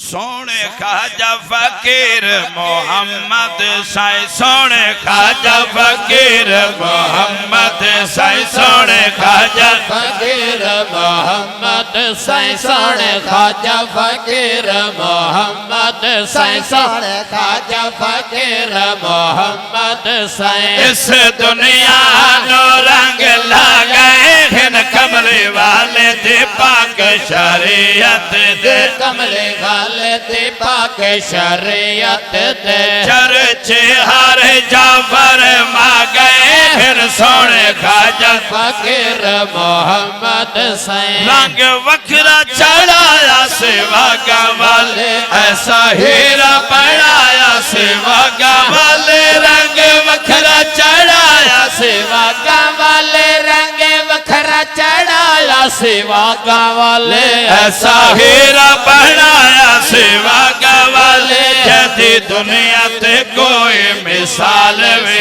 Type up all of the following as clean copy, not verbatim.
سونے خواجہ فقیر محمد سائیں سونے خواجہ فقیر محمد سائیں سونے خواجہ فقیر محمد سائیں سونے خواجہ فقیر محمد سائیں سونے خواجہ فقیر محمد سائیں اس دنیا نو رنگ لگائے ہن کملے والے دے پاک شریعت دے کملے والے دے پاک شریعت دے چرچے ہر جا فرما گئے پھر سونے خواجہ فقیر محمد سائیں رنگ وکھرا چڑھایا سوا گا والے ایسا ہیرا بڑھایا سوا گا والے رنگ وکھرا چڑھایا سوا گا والے رنگ وکھرا چڑھایا سوا گا والے ایسا ہیرا بڑھایا سوا گا والے جدی دنیا تے کوئی مثال بھی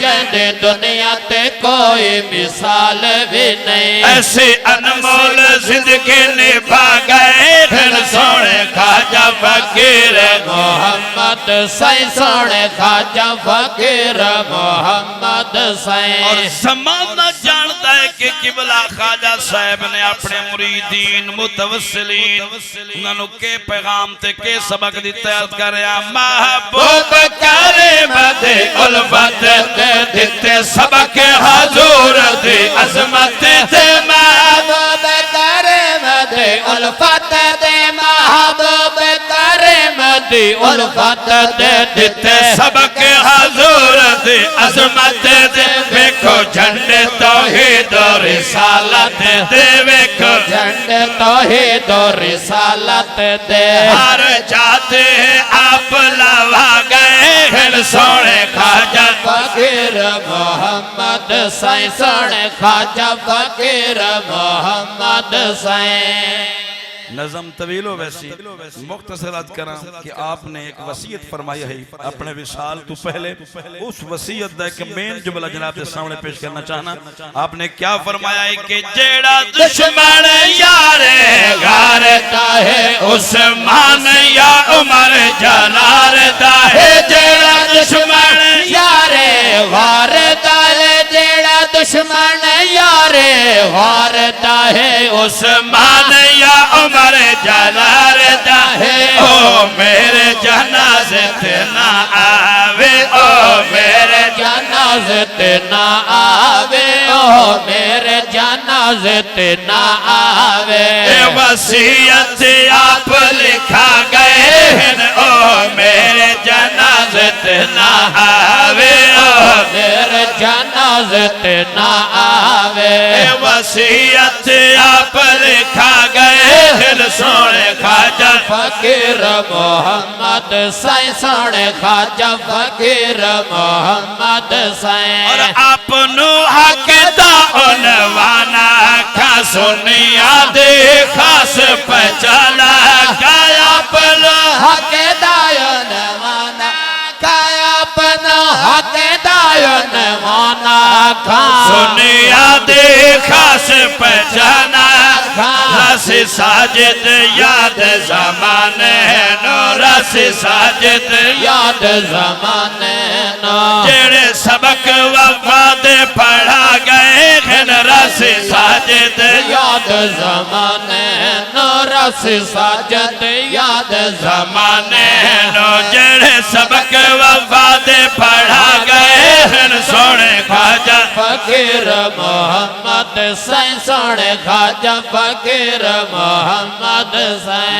جدی دنیا تے کوئی مثال بھی نہیں ایسی انمول زندگی نبھا گئے پھر سونے خواجہ فقیر محمد سائیں سونے خواجہ فقیر محمد سائیں اور زمانہ جانتا ہے کہ قبلہ خواجہ صاحب نے اپنے مریدین متوسلین انہوں کے پیغام تے کے سبق دیتا ہے کریا محبوب کریم دے الفت دے دیتے سبق حضور دے عظمت دے محبوب کریم دے الفت دے محبوب کریم دے الفت دے دیتے سبق حضور دے عظمت دے ویکھو جھنڈے توحید و رسالت دے ویکھو جھنڈے توحید و رسالت دے ہر جاتے ہیں آپ لوا گئے پھر سونے خواجہ فقیر محمد سائیں سونے خواجہ فقیر محمد سائیں نظم طویل و ویسی مختصرات کرام کہ آپ نے ایک وصیت فرمائی ہے اپنے وصال تو پہلے اس وصیت دا کہ مین جملہ جناب کے سامنے پیش کرنا چاہنا آپ نے کیا فرمایا ہے کہ جیڑا دشمن یارے غارتا ہے عثمان یا عمر جلالتا ہے جیڑا دشمن یارے وارتا ہے جیڑا دشمن یارے وارتا ہے عثمان یا عمر جلالتا ہے او میرے جنازے تے نہ آوے او میرے جنازے تے نہ آوے او میرے جنازے تے نہ آوے وصیت آپ لکھا گئے ہیں او میرے جنازے تے نہ آوے او میرے جنازے تے نہ آوے وصیت آپ لکھا گئے ہیں سونے خواجہ فقیر محمد سائیں سونے خواجہ فقیر محمد سائیں اور آپ نو حق دا عنوانا کھا سنیا دے خاص پہچانا کھایا پلو حق دا عنوانا کھایا اپنا حق دا عنوانا کھا سنیا دے خاص پہچانا رس ساجد یاد زمانے نو رس ساجد یاد زمانے نو جڑے سبق وفاد پڑھا گئے ہیں رس ساجد یاد زمانے نو رس ساجد یاد زمانے نو جڑے سبق وفاد پڑھا گئے ہیں سونے خواجہ فقیر محمد سائیں سونے خواجہ فقیر محمد سائیں